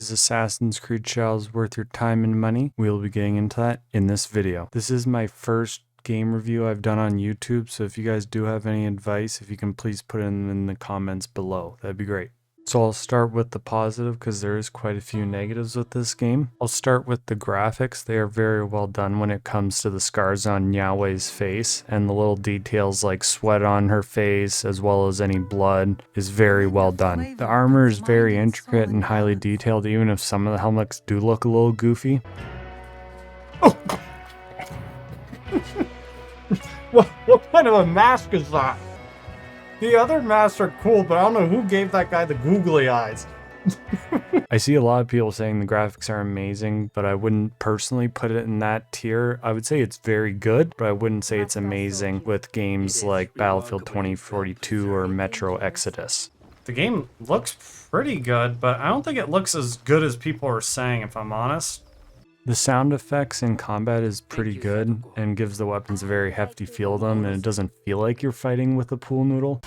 Is Assassin's Creed Shadows worth your time and money? We'll be getting into that in this video. This is my first game review I've done on YouTube, so if you guys do have any advice, if you can please put it in the comments below, that'd be great. So I'll start with the positive because there is quite a few negatives with this game. I'll start with the graphics. They are very well done when it comes to the scars on Yahweh's face, and the little details like sweat on her face as well as any blood is very well done. The armor is very intricate and highly detailed, even if some of the helmets do look a little goofy. Oh. What kind of a mask is that? The other masks are cool, but I don't know who gave that guy the googly eyes. I see a lot of people saying the graphics are amazing, but I wouldn't personally put it in that tier. I would say it's very good, but I wouldn't say it's amazing with games like Battlefield 2042 or Metro Exodus. The game looks pretty good, but I don't think it looks as good as people are saying, if I'm honest. The sound effects in combat is pretty good and gives the weapons a very hefty feel to them, and it doesn't feel like you're fighting with a pool noodle.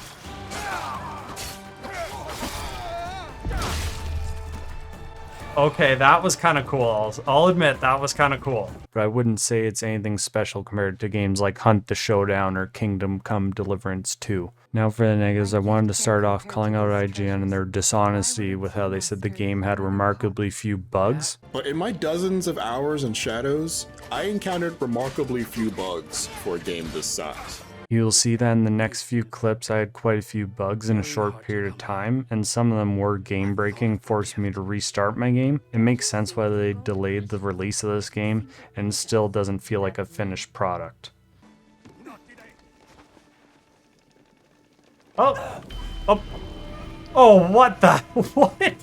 Okay, that was kind of cool. I'll admit that was kind of cool. But I wouldn't say it's anything special compared to games like Hunt the Showdown or Kingdom Come Deliverance 2. Now for the negatives, I wanted to start off calling out IGN and their dishonesty with how they said the game had remarkably few bugs. But in my dozens of hours in Shadows, I encountered remarkably few bugs for a game this size. You'll see that in the next few clips I had quite a few bugs in a short period of time, and some of them were game breaking, forcing me to restart my game. It makes sense why they delayed the release of this game, and still doesn't feel like a finished product. Oh! Oh! Oh, what the? What?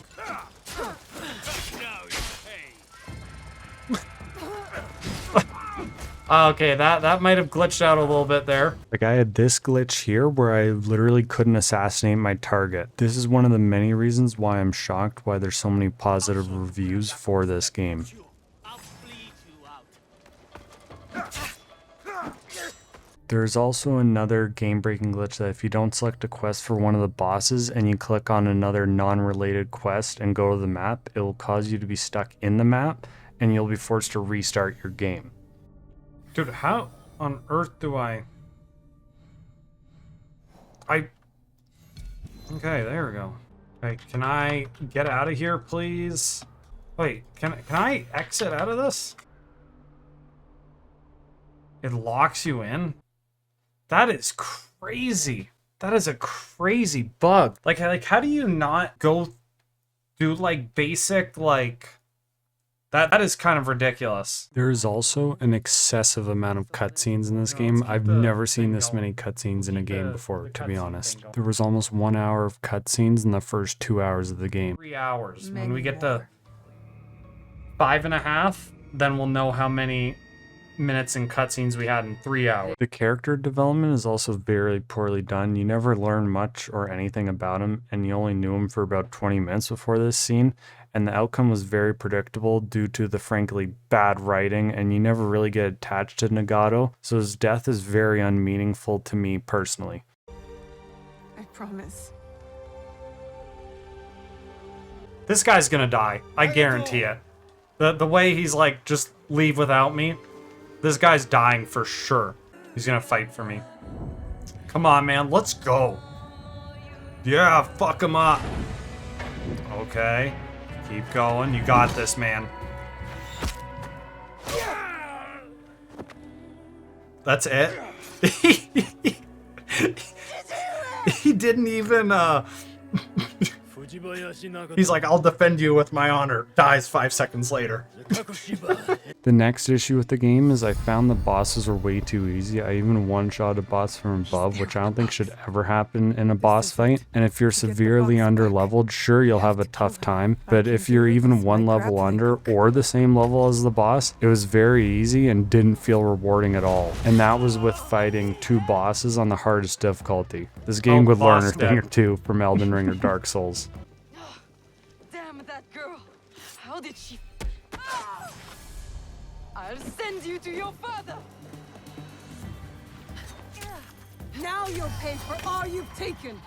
Okay, that might have glitched out a little bit there. Like, I had this glitch here where I literally couldn't assassinate my target. This is one of the many reasons why I'm shocked why there's so many positive reviews for this game. There's also another game-breaking glitch that if you don't select a quest for one of the bosses and you click on another non-related quest and go to the map, it will cause you to be stuck in the map and you'll be forced to restart your game. Dude, how on earth do I... Okay, there we go. Okay, can I get out of here, please? Wait, can I exit out of this? It locks you in? That is crazy. That is a crazy bug. Like how do you not go do, like, basic, like... That is kind of ridiculous. There is also an excessive amount of cutscenes in this game. I've never seen this many cutscenes in a game before, to be honest. There was almost 1 hour of cutscenes in the first 2 hours of the game. 3 hours. When we get to 5.5, then we'll know how many minutes and cutscenes we had in 3 hours. The character development is also very poorly done. You never learn much or anything about him, and you only knew him for about 20 minutes before this scene. And the outcome was very predictable due to the frankly bad writing, and you never really get attached to Nagato, so his death is very unmeaningful to me personally. I promise. This guy's gonna die, I guarantee it. The way he's like, just leave without me, this guy's dying for sure. He's gonna fight for me. Come on, man, let's go. Yeah, fuck him up. Okay. Keep going. You got this, man. That's it. He didn't even, He's like, I'll defend you with my honor. Dies 5 seconds later. The next issue with the game is I found the bosses were way too easy. I even one-shot a boss from above, which I don't think should ever happen in a boss fight. And if you're severely under-leveled, sure, you'll have a tough time. But if you're even one level under or the same level as the boss, it was very easy and didn't feel rewarding at all. And that was with fighting 2 bosses on the hardest difficulty. This game would learn a thing or two from Elden Ring or Dark Souls. Damn that girl! How did she... I'll send you to your father! Now you'll pay for all you've taken!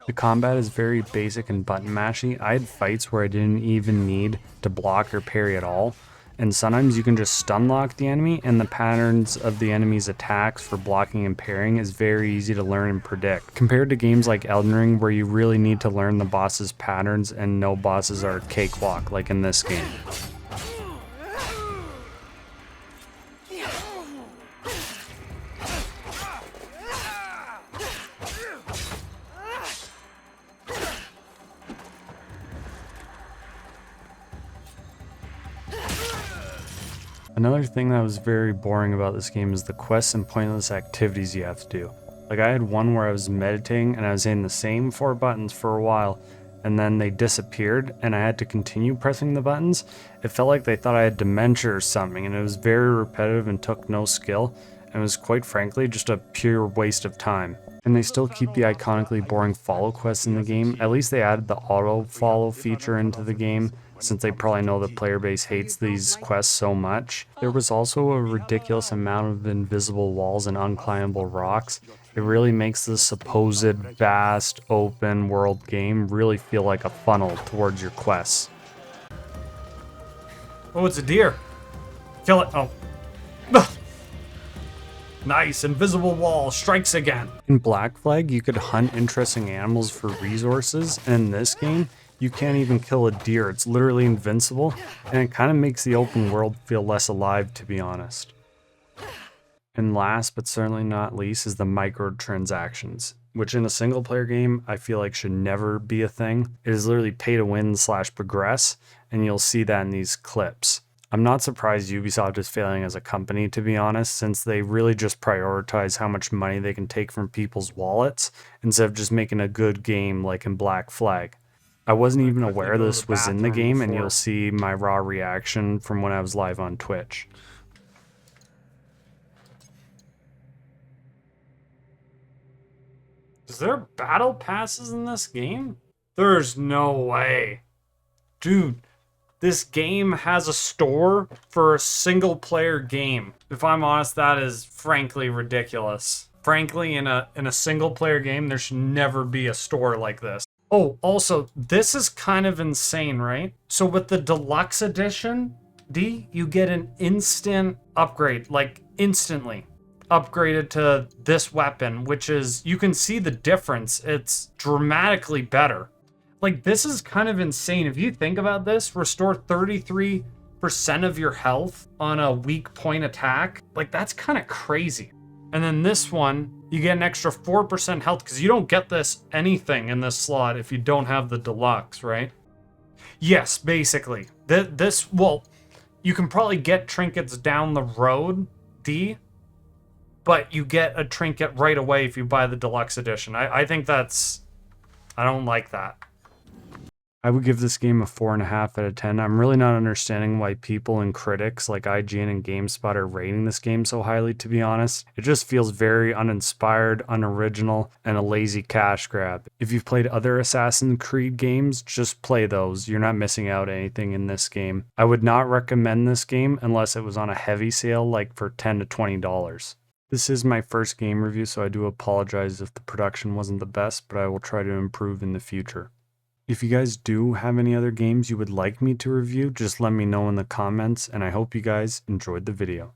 The combat is very basic and button mashy. I had fights where I didn't even need to block or parry at all. And sometimes you can just stun lock the enemy, and the patterns of the enemy's attacks for blocking and parrying is very easy to learn and predict. Compared to games like Elden Ring, where you really need to learn the boss's patterns and no bosses are cakewalk like in this game. Another thing that was very boring about this game is the quests and pointless activities you have to do. Like I had one where I was meditating and I was hitting the same 4 buttons for a while and then they disappeared and I had to continue pressing the buttons. It felt like they thought I had dementia or something, and it was very repetitive and took no skill, and was quite frankly just a pure waste of time. And they still keep the iconically boring follow quests in the game. At least they added the auto follow feature into the game, since they probably know the player base hates these quests so much. There was also a ridiculous amount of invisible walls and unclimbable rocks. It really makes this supposed vast open world game really feel like a funnel towards your quests. Oh, it's a deer. Kill it. Oh. Nice, invisible wall strikes again. In Black Flag, you could hunt interesting animals for resources, and in this game, you can't even kill a deer. It's literally invincible, and it kind of makes the open world feel less alive, to be honest. And last, but certainly not least, is the microtransactions, which in a single player game, I feel like should never be a thing. It is literally pay to win / progress, and you'll see that in these clips. I'm not surprised Ubisoft is failing as a company, to be honest, since they really just prioritize how much money they can take from people's wallets instead of just making a good game like in Black Flag. I wasn't even aware this was in the game, and you'll see my raw reaction from when I was live on Twitch. Is there battle passes in this game? There's no way. Dude, this game has a store for a single player game. If I'm honest, that is frankly ridiculous. Frankly, in a single player game, there should never be a store like this. Oh, also, this is kind of insane, right? So with the deluxe edition, you get an instant upgrade, like instantly upgraded to this weapon, which is, you can see the difference. It's dramatically better. Like, this is kind of insane. If you think about this, restore 33% of your health on a weak point attack. Like, that's kind of crazy. And then this one, you get an extra 4% health, because you don't get this anything in this slot if you don't have the deluxe, right? Yes, basically. Well, you can probably get trinkets down the road, but you get a trinket right away if you buy the deluxe edition. I think that's... I don't like that. I would give this game a 4.5 out of 10. I'm really not understanding why people and critics like IGN and GameSpot are rating this game so highly, to be honest. It just feels very uninspired, unoriginal, and a lazy cash grab. If you've played other Assassin's Creed games, just play those. You're not missing out anything in this game. I would not recommend this game unless it was on a heavy sale, like for $10 to $20. This is my first game review, so I do apologize if the production wasn't the best, but I will try to improve in the future. If you guys do have any other games you would like me to review, just let me know in the comments, and I hope you guys enjoyed the video.